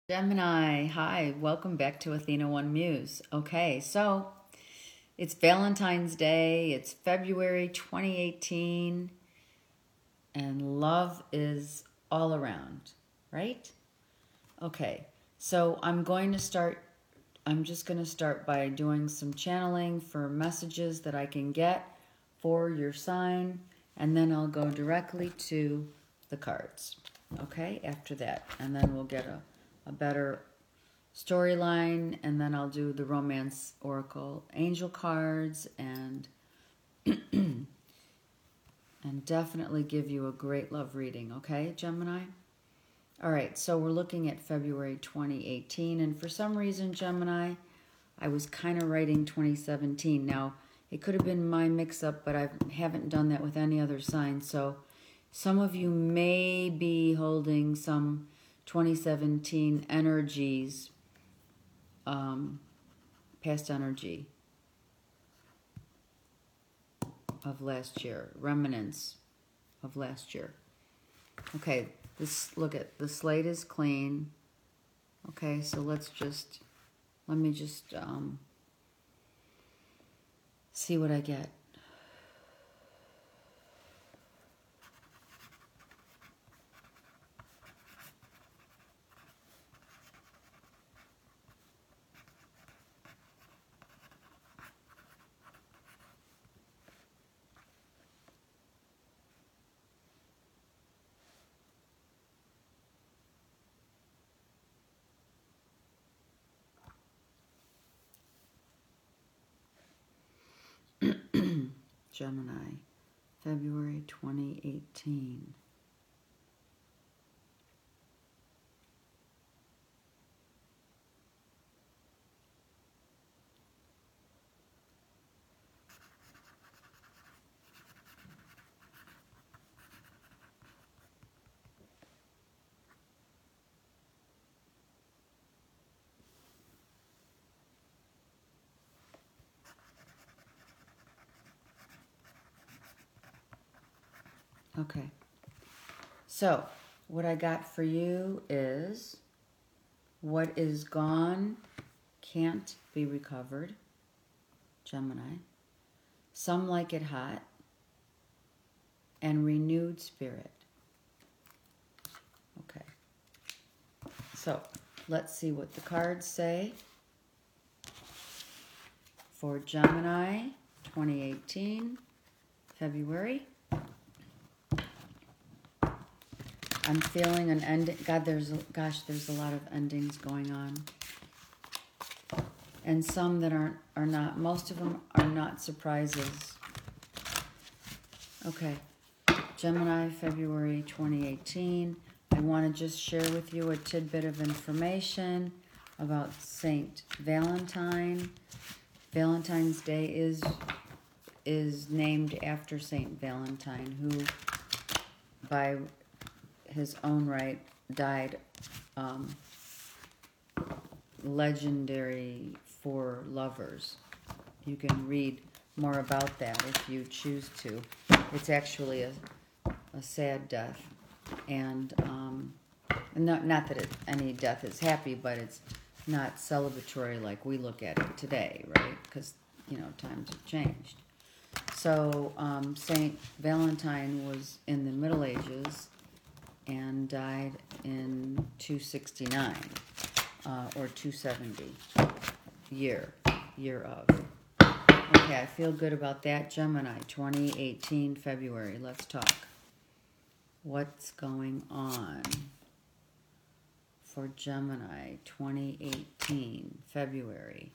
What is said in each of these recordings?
Gemini, hi, welcome back to Athena One Muse. Okay, so it's Valentine's Day, it's February 2018, and love is all around, right? Okay, so I'm just going to start by doing some channeling for messages that I can get for your sign, and then I'll go directly to the cards, okay, after that. And then we'll get a better storyline, and then I'll do the romance oracle angel cards and definitely give you a great love reading, okay, Gemini? All right, so we're looking at February 2018, and for some reason, Gemini, I was kind of writing 2017. Now, it could have been my mix-up, but I haven't done that with any other sign, so some of you may be holding some 2017 energies, past energy of last year, remnants of last year. Okay, look at the slate is clean. Okay, so let me just see what I get. Gemini, February 2018. Okay, so what I got for you is what is gone can't be recovered, Gemini. Some like it hot, and renewed spirit. Okay, so let's see what the cards say for Gemini 2018, February. I'm feeling an ending. There's a lot of endings going on. And some that are not, most of them are not surprises. Okay, Gemini, February 2018. I want to just share with you a tidbit of information about Saint Valentine. Valentine's Day is named after Saint Valentine, who by his own right died legendary for lovers. You can read more about that if you choose to. It's actually a sad death, and not that any death is happy, but it's not celebratory like we look at it today, right? Because times have changed. So Saint Valentine was in the Middle Ages and died in 269 or 270 year of. Okay, I feel good about that. Gemini, 2018, February. Let's talk. What's going on for Gemini, 2018, February?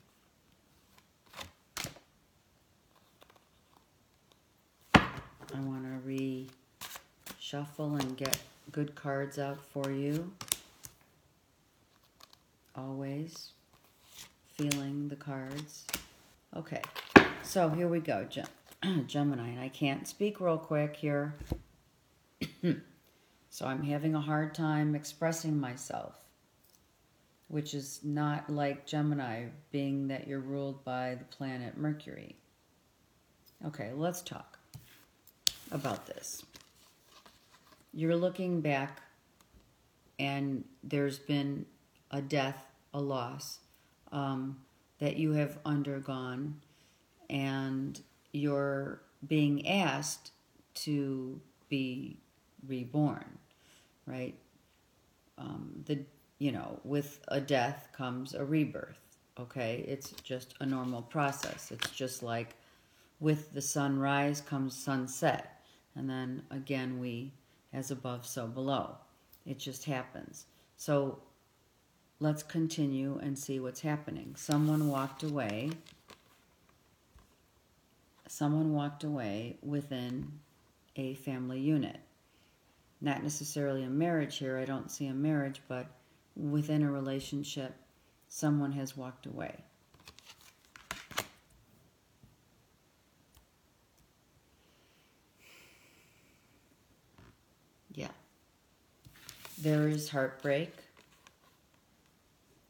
I want to reshuffle and get good cards out for you. Always feeling the cards. Okay, so here we go, Gemini. And I can't speak real quick here, so I'm having a hard time expressing myself, which is not like Gemini, being that you're ruled by the planet Mercury. Okay, let's talk about this. You're looking back, and there's been a death, a loss that you have undergone, and you're being asked to be reborn, right? With a death comes a rebirth. Okay, it's just a normal process. It's just like with the sunrise comes sunset, and then again we, as above, so below. It just happens. So let's continue and see what's happening. Someone walked away. Someone walked away within a family unit. Not necessarily a marriage here. I don't see a marriage, but within a relationship, someone has walked away. Yeah. There is heartbreak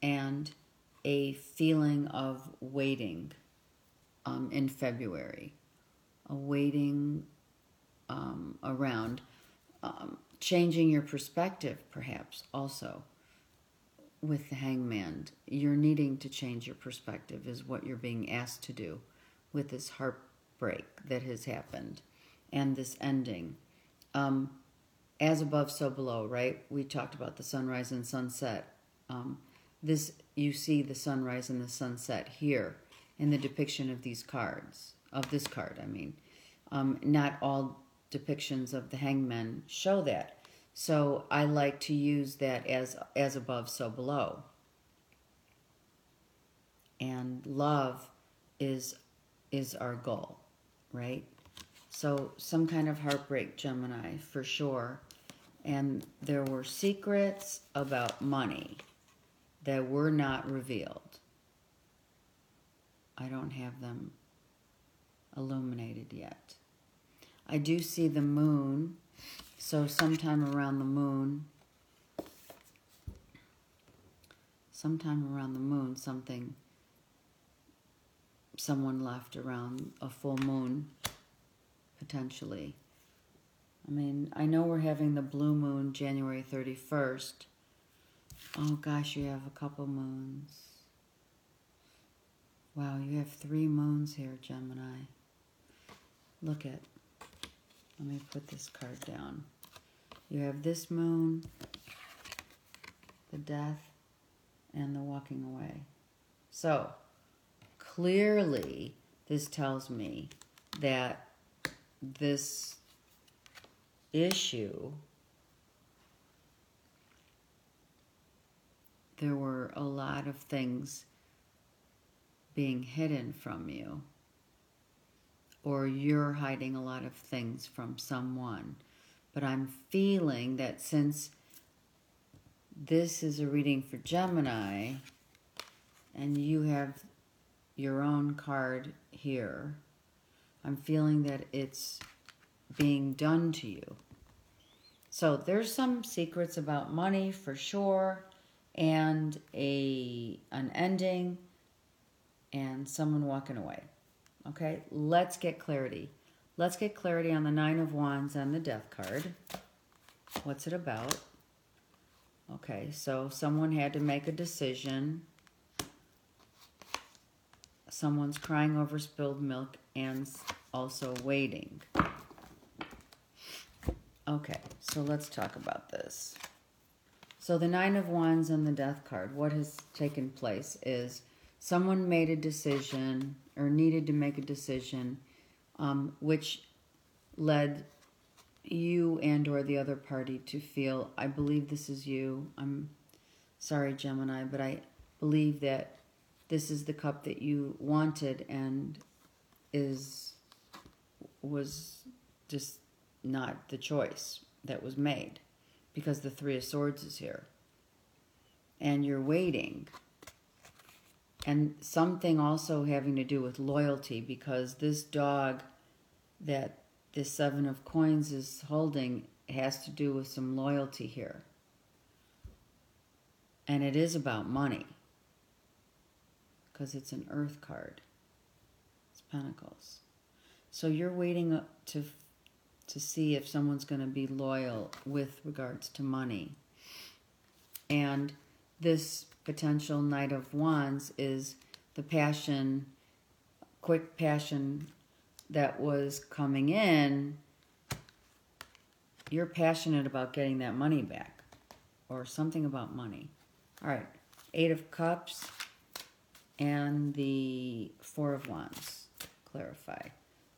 and a feeling of waiting in February. A waiting around. Changing your perspective, perhaps, also. With the Hangman, you're needing to change your perspective is what you're being asked to do with this heartbreak that has happened and this ending. As above, so below, right? We talked about the sunrise and sunset. You see the sunrise and the sunset here in the depiction of these cards, of this card, I mean. Not all depictions of the Hangman show that. So I like to use that as above, so below. And love is our goal, right? So some kind of heartbreak, Gemini, for sure. And there were secrets about money that were not revealed. I don't have them illuminated yet. I do see the moon. So sometime around the moon, someone left around a full moon, potentially. I mean, I know we're having the blue moon January 31st. Oh gosh, you have a couple moons. Wow, you have 3 moons here, Gemini. Let me put this card down. You have this moon, the death, and the walking away. So, clearly, this tells me that this issue, there were a lot of things being hidden from you, or you're hiding a lot of things from someone. But I'm feeling that since this is a reading for Gemini, and you have your own card here, I'm feeling that it's being done to you. So there's some secrets about money for sure, and an ending, and someone walking away. Okay, let's get clarity. Let's get clarity on the 9 of Wands and the Death card. What's it about? Okay, so someone had to make a decision. Someone's crying over spilled milk and also waiting. Okay, so let's talk about this. So the 9 of Wands and the Death card, what has taken place is someone made a decision or needed to make a decision which led you and or the other party to feel, I believe this is you. I'm sorry, Gemini, but I believe that this is the cup that you wanted and was just not the choice that was made, because the 3 of Swords is here. And you're waiting. And something also having to do with loyalty, because this dog that this 7 of Coins is holding has to do with some loyalty here. And it is about money, because it's an Earth card. It's Pentacles. So you're waiting to see if someone's going to be loyal with regards to money. And this potential Knight of Wands is the passion, quick passion that was coming in. You're passionate about getting that money back, or something about money. All right, 8 of Cups and the 4 of Wands. Clarify.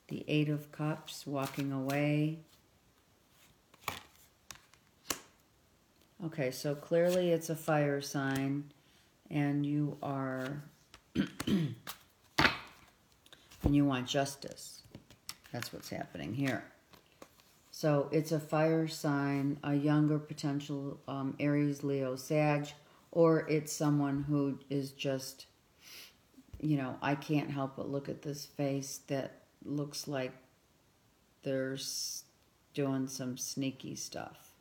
The 8 of Cups, walking away. Okay, so clearly it's a fire sign, and you are, and you want justice. That's what's happening here. So it's a fire sign, a younger potential Aries, Leo, Sag, or it's someone who is just, you know, I can't help but look at this face that looks like they're doing some sneaky stuff.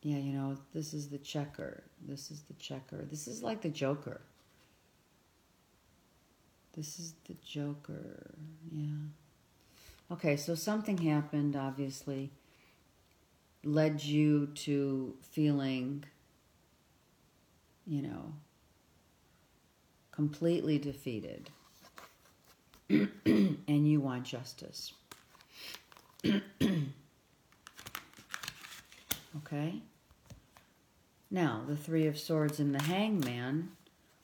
Yeah, you know, this is the checker. This is the checker. This is like the Joker. This is the Joker. Yeah. Okay, so something happened, obviously, led you to feeling, you know, completely defeated. And you want justice. Okay? Now, the 3 of Swords and the Hangman,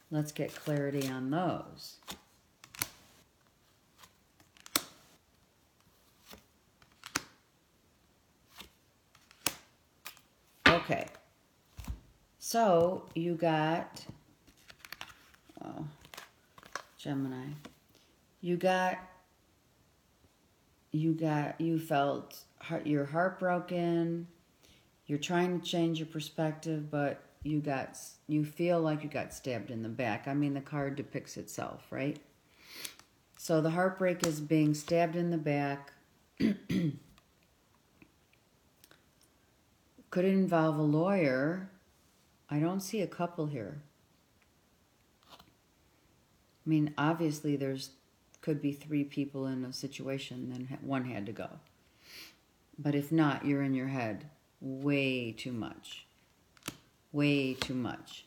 let's get clarity on those. Okay, so you got, Gemini, you felt you're heartbroken, you're trying to change your perspective, but you feel like you got stabbed in the back. I mean, the card depicts itself, right? So the heartbreak is being stabbed in the back. Could it involve a lawyer? I don't see a couple here. I mean, obviously could be 3 people in a situation, then one had to go. But if not, you're in your head way too much. Way too much.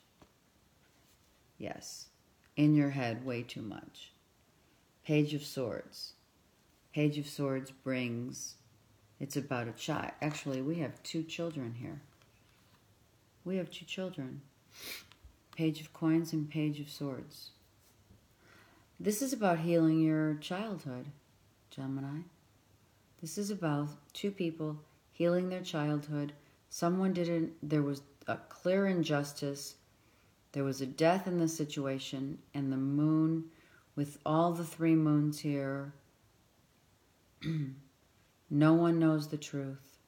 Yes. In your head, way too much. Page of Swords. Page of Swords brings... It's about a child. Actually, we have 2 children here. We have 2 children. Page of Coins and Page of Swords. This is about healing your childhood, Gemini. This is about 2 people healing their childhood. There was a clear injustice. There was a death in the situation, and the moon, with all the 3 moons here, no one knows the truth.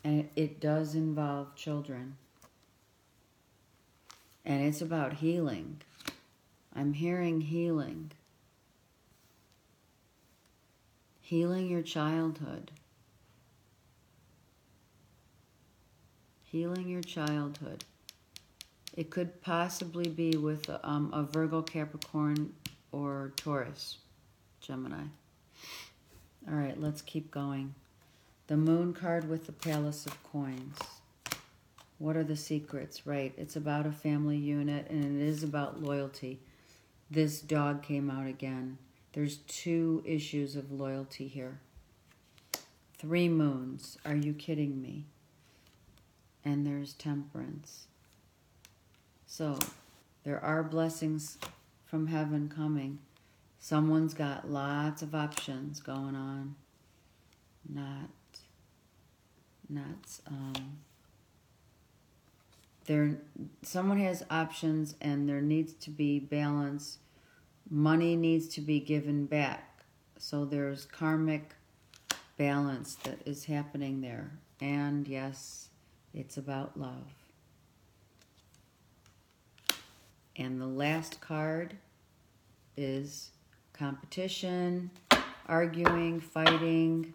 And it does involve children. And it's about healing. I'm hearing healing. Healing your childhood. Healing your childhood. It could possibly be with a Virgo, Capricorn, or Taurus, Gemini. All right, let's keep going. The Moon card with the Palace of Coins. What are the secrets? Right, it's about a family unit, and it is about loyalty. This dog came out again. There's 2 issues of loyalty here. 3 moons. Are you kidding me? And there's Temperance. So, there are blessings from heaven coming. Someone's got lots of options going on. Someone has options, and there needs to be balance. Money needs to be given back. So there's karmic balance that is happening there. And yes, it's about love. And the last card is competition, arguing, fighting,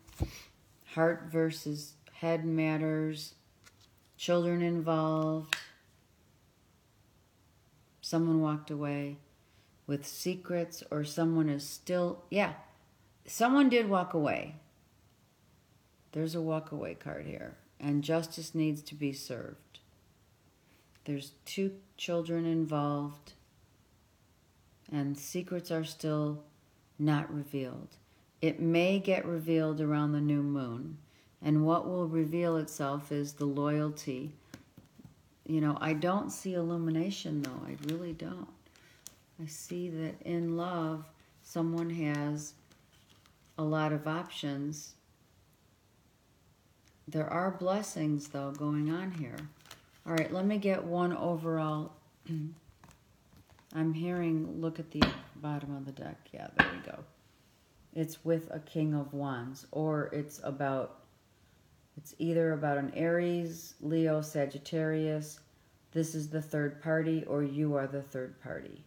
heart versus head matters, children involved. Someone walked away with secrets, or someone is still, someone did walk away. There's a walk away card here. and justice needs to be served. There's 2 children involved, and secrets are still not revealed. It may get revealed around the new moon, and what will reveal itself is the loyalty. I don't see illumination, though. I really don't. I see that in love, someone has a lot of options. There are blessings, though, going on here. All right, let me get one overall. I'm hearing, look at the bottom of the deck. Yeah, there we go. It's with a King of Wands, or it's either about an Aries, Leo, Sagittarius. This is the third party, or you are the third party.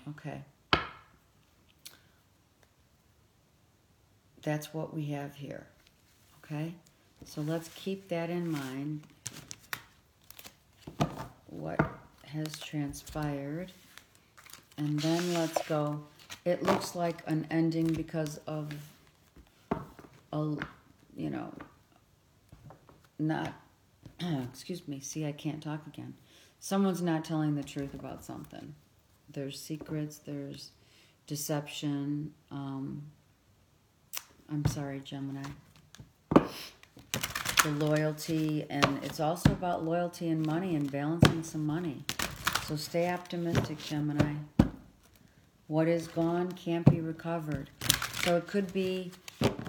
Okay. That's what we have here. Okay? So let's keep that in mind. What has transpired. And then let's go. It looks like an ending because of, not, excuse me, see, I can't talk again. Someone's not telling the truth about something. There's secrets, there's deception. I'm sorry, Gemini. The loyalty, and it's also about loyalty and money and balancing some money. So stay optimistic, Gemini. What is gone can't be recovered. So it could be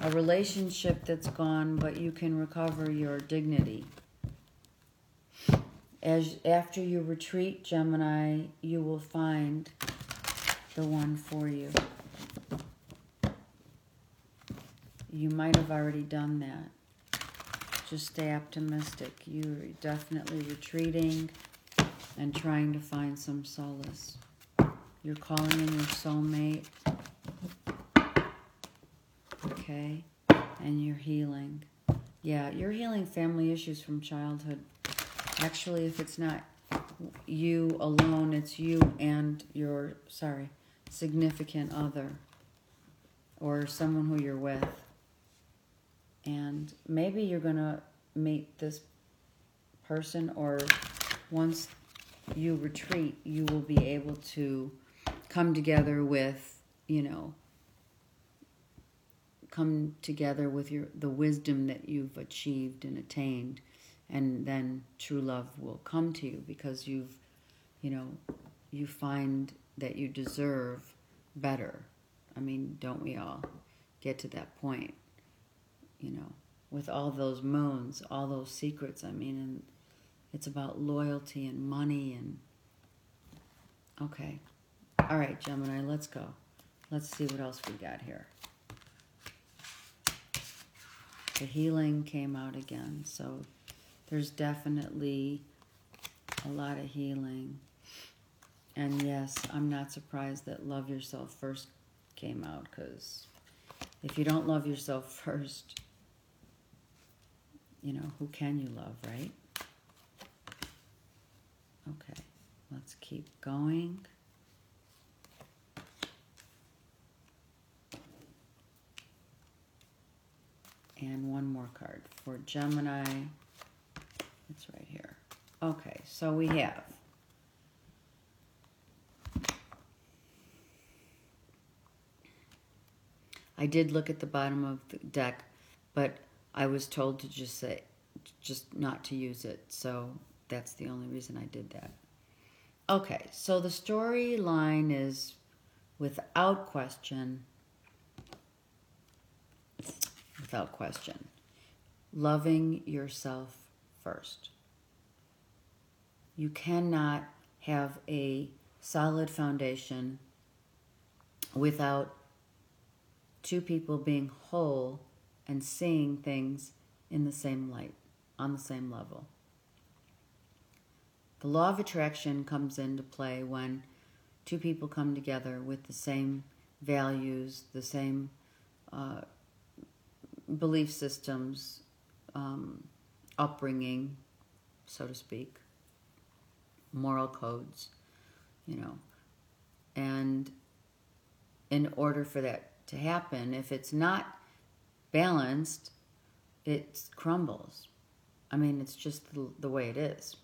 a relationship that's gone, but you can recover your dignity. After you retreat, Gemini, you will find the one for you. You might have already done that. Just stay optimistic. You're definitely retreating and trying to find some solace. You're calling in your soulmate. Okay? And you're healing. Yeah, you're healing family issues from childhood. Actually, if it's not you alone, it's you and your, significant other. Or someone who you're with. And maybe you're going to meet this person, or once you retreat, you will be able to come together with, come together with the wisdom that you've achieved and attained. And then true love will come to you because you find that you deserve better. I mean, don't we all get to that point? With all those moons, all those secrets, and it's about loyalty and money and... Okay. All right, Gemini, let's go. Let's see what else we got here. The healing came out again, so there's definitely a lot of healing. And yes, I'm not surprised that Love Yourself First came out, because if you don't love yourself first, who can you love, right? Okay, let's keep going. And one more card for Gemini. It's right here. Okay, so we have I did look at the bottom of the deck, but I was told to just not to use it. So that's the only reason I did that. Okay, so the storyline is, without question, loving yourself first. You cannot have a solid foundation without 2 people being whole and seeing things in the same light, on the same level. The law of attraction comes into play when 2 people come together with the same values, the same belief systems, upbringing, so to speak, moral codes, and in order for that to happen, if it's not balanced, it crumbles. I mean, it's just the way it is.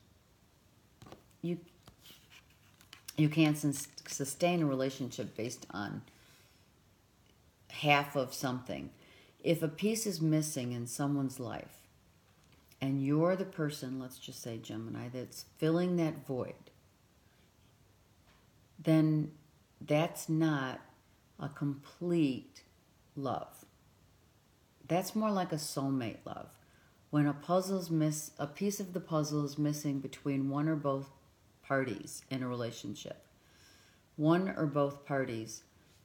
You can't sustain a relationship based on half of something. If a piece is missing in someone's life, and you're the person, let's just say Gemini, that's filling that void, then that's not a complete love. That's more like a soulmate love. When a piece of the puzzle is missing between one or both parties in a relationship, one or both parties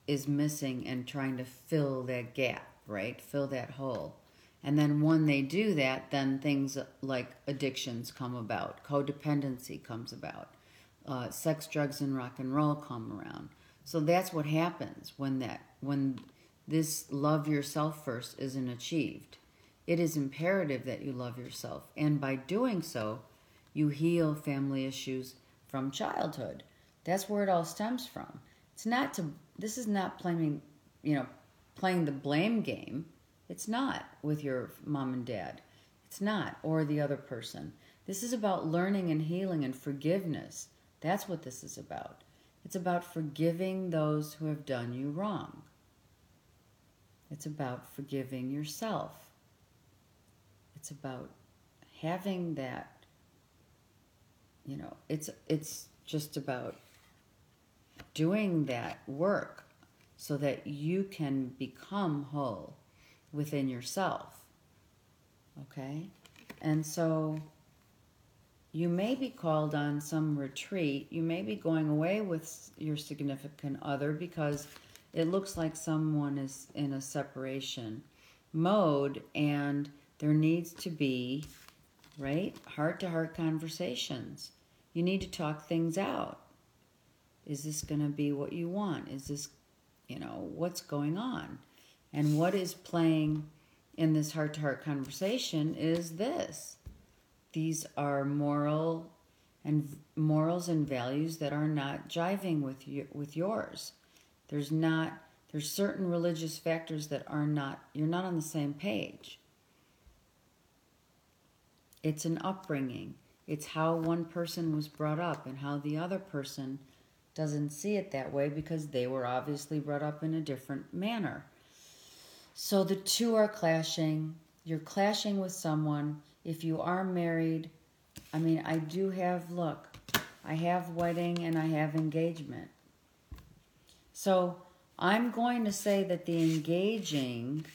is missing and trying to fill that gap, right? Fill that hole. And then when they do that, then things like addictions come about, codependency comes about, sex, drugs, and rock and roll come around. So that's what happens when this love yourself first isn't achieved. It is imperative that you love yourself, and by doing so, you heal family issues from childhood. That's where it all stems from. This is not playing the blame game. It's not with your mom and dad. It's not, or the other person. This is about learning and healing and forgiveness. That's what this is about. It's about forgiving those who have done you wrong. It's about forgiving yourself. It's about having that, it's just about doing that work so that you can become whole within yourself. Okay? And so you may be called on some retreat. You may be going away with your significant other because it looks like someone is in a separation mode, and there needs to be, right, heart-to-heart conversations. You need to talk things out. Is this going to be what you want? Is this, what's going on? And what is playing in this heart-to-heart conversation is this. These are morals and values that are not jiving with yours. There's certain religious factors that you're not on the same page. It's an upbringing. It's how one person was brought up and how the other person doesn't see it that way because they were obviously brought up in a different manner. So the two are clashing. You're clashing with someone. If you are married, I have wedding and I have engagement. So I'm going to say that the engaging,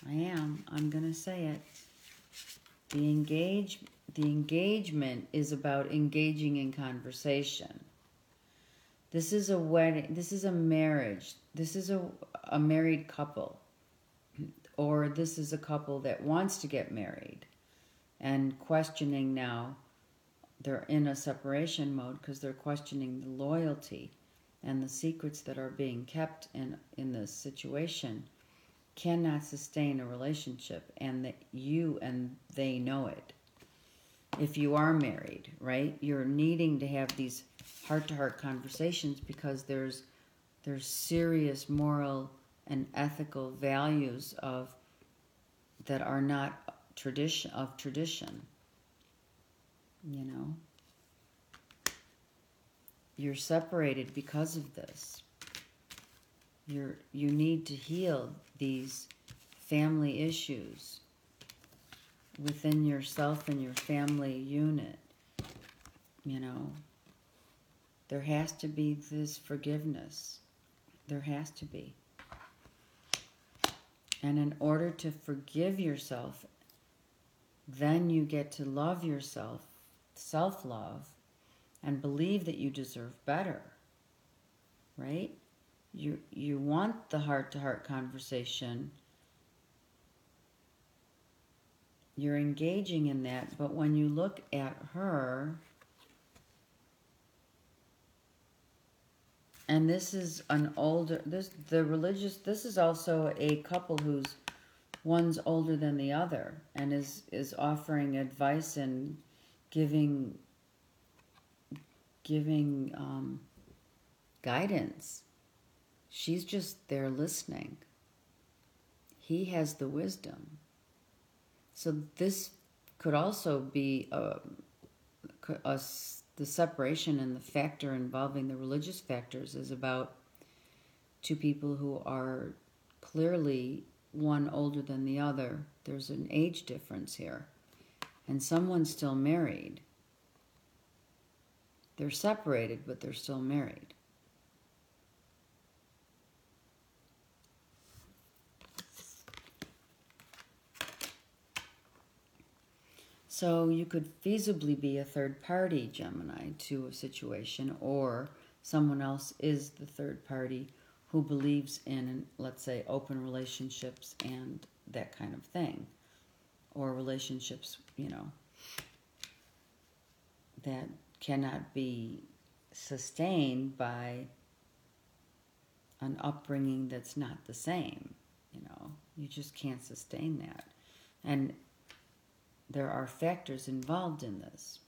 I'm going to say it. The engagement is about engaging in conversation. This is a wedding. This is a marriage. This is a married couple. Or this is a couple that wants to get married and questioning now. They're in a separation mode because they're questioning the loyalty and the secrets that are being kept in this situation cannot sustain a relationship, and that you and they know it. If you are married, right, you're needing to have these heart-to-heart conversations because there's serious moral and ethical values that are not tradition. You're separated because of this. You need to heal these family issues within yourself and your family unit. There has to be this forgiveness. There has to be. And in order to forgive yourself, then you get to love yourself, self-love, and believe that you deserve better, right? You want the heart-to-heart conversation. You're engaging in that, but when you look at her, and this is an older, this is also a couple who's one's older than the other and is offering advice and giving guidance. She's just there listening. He has the wisdom. So this could also be the separation and the factor involving the religious factors is about two people who are clearly one older than the other. There's an age difference here. And someone's still married. They're separated, but they're still married. So you could feasibly be a third party, Gemini, to a situation, or someone else is the third party who believes in, let's say, open relationships and that kind of thing. Or relationships, that cannot be sustained by an upbringing that's not the same. You just can't sustain that. And there are factors involved in this.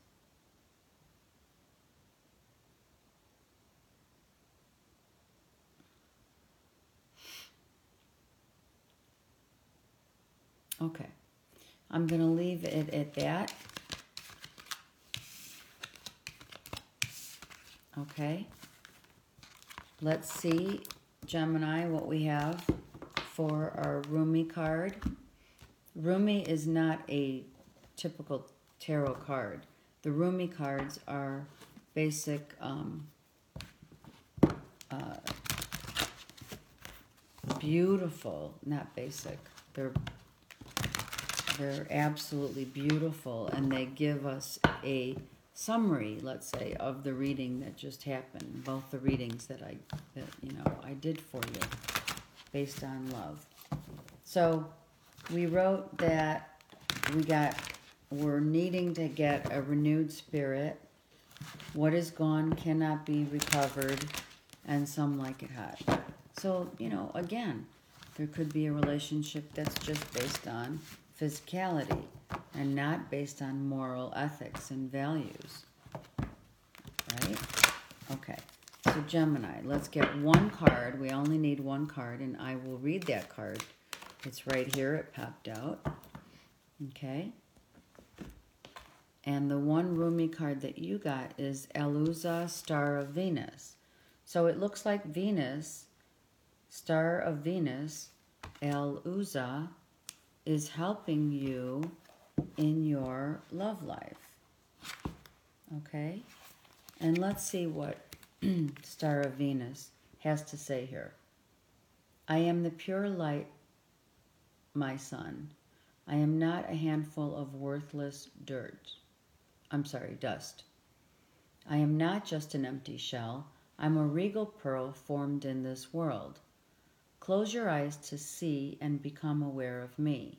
Okay. I'm going to leave it at that. Okay. Let's see, Gemini, what we have for our Rumi card. Rumi is not a typical tarot card. The Rumi cards are basic, beautiful, not basic. They're absolutely beautiful, and they give us a summary, let's say, of the reading that just happened. Both the readings that I did for you, based on love. So we wrote that we're needing to get a renewed spirit. What is gone cannot be recovered, and some like it hot. So, again, there could be a relationship that's just based on physicality and not based on moral ethics and values. Right? Okay. So Gemini, let's get one card. We only need one card, and I will read that card. It's right here. It popped out. Okay. And the one Rumi card that you got is Eluza, Star of Venus. So it looks like Venus, Star of Venus, Eluza, is helping you in your love life. Okay? And let's see what Star of Venus has to say here. I am the pure light, my son. I am not a handful of worthless dust. I am not just an empty shell. I'm a regal pearl formed in this world. Close your eyes to see and become aware of me.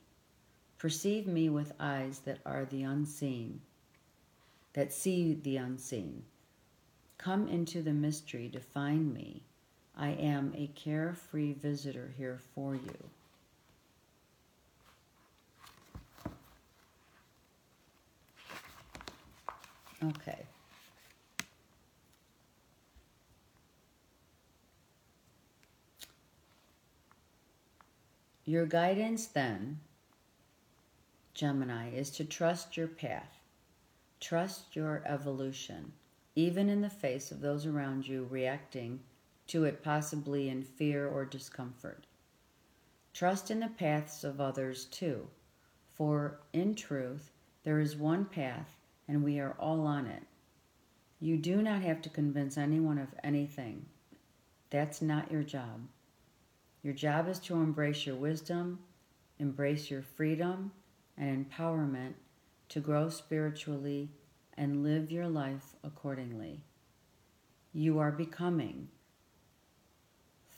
Perceive me with eyes that are the unseen, that see the unseen. Come into the mystery to find me. I am a carefree visitor here for you. Okay. Your guidance then, Gemini, is to trust your path. Trust your evolution, even in the face of those around you reacting to it possibly in fear or discomfort. Trust in the paths of others too, for in truth, there is one path and we are all on it. You do not have to convince anyone of anything. That's not your job. Your job is to embrace your wisdom, embrace your freedom and empowerment to grow spiritually and live your life accordingly. You are becoming,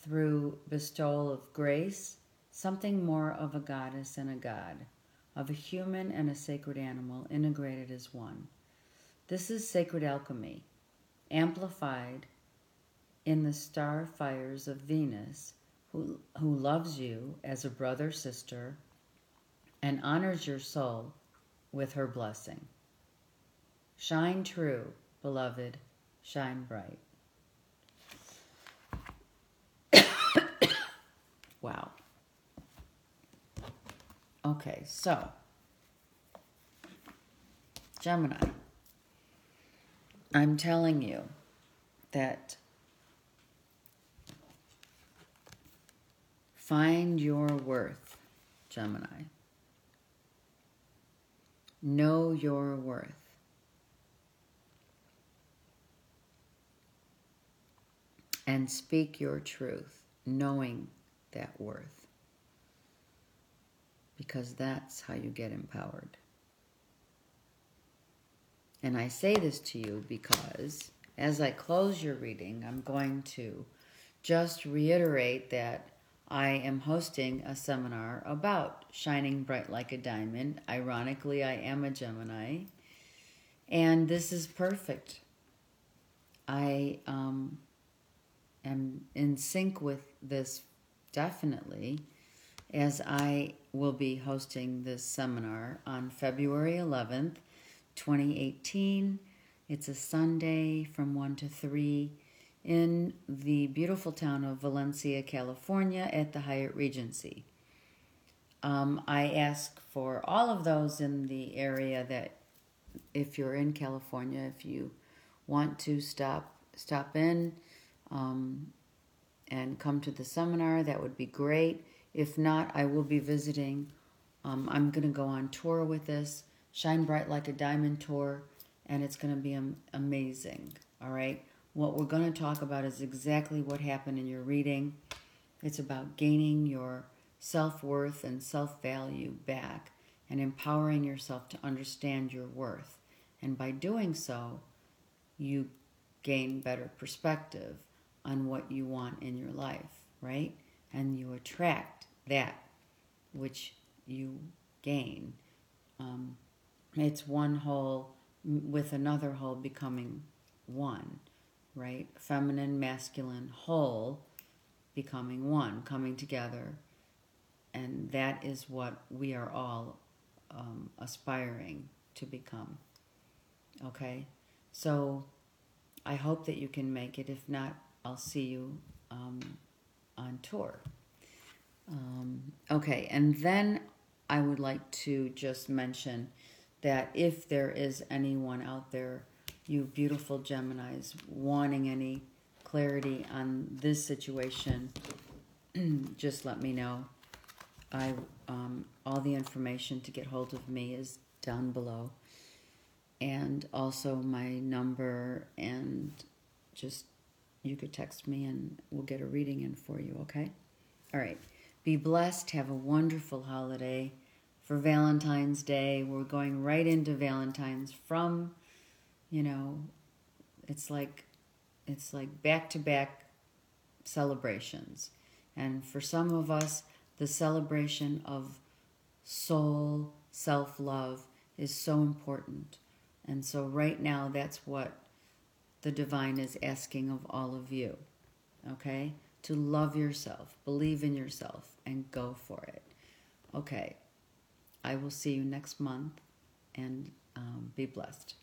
through bestowal of grace, something more of a goddess and a god, of a human and a sacred animal integrated as one. This is sacred alchemy, amplified in the star fires of Venus, who loves you as a brother, sister, and honors your soul with her blessing. Shine true, beloved, shine bright. Wow. Okay, so, Gemini, I'm telling you that find your worth, Gemini. Know your worth. And speak your truth, knowing that worth. Because that's how you get empowered. And I say this to you because as I close your reading, I'm going to just reiterate that I am hosting a seminar about shining bright like a diamond. Ironically, I am a Gemini. And this is perfect. I am in sync with this definitely, as I will be hosting this seminar on February 11th, 2018. It's a Sunday from 1 to 3 in the beautiful town of Valencia, California at the Hyatt Regency. I ask for all of those in the area that if you're in California, if you want to stop in and come to the seminar, that would be great. If not, I will be visiting. I'm going to go on tour with this Shine Bright Like a Diamond tour, and it's going to be amazing. All right? What we're going to talk about is exactly what happened in your reading. It's about gaining your self-worth and self-value back and empowering yourself to understand your worth. And by doing so, you gain better perspective on what you want in your life, right? And you attract that which you gain. It's one whole with another whole becoming one, right? Feminine, masculine, whole becoming one, coming together. And that is what we are all aspiring to become. Okay? So I hope that you can make it. If not, I'll see you on tour. Okay, and then I would like to just mention that if there is anyone out there, you beautiful Geminis, wanting any clarity on this situation, just let me know. All the information to get hold of me is down below. And also my number, and just you could text me and we'll get a reading in for you, okay? All right. Be blessed. Have a wonderful holiday. For Valentine's Day, we're going right into Valentine's from, it's like back-to-back celebrations. And for some of us, the celebration of soul, self-love is so important. And so right now, that's what the divine is asking of all of you, okay? To love yourself, believe in yourself, and go for it. Okay, I will see you next month, and be blessed.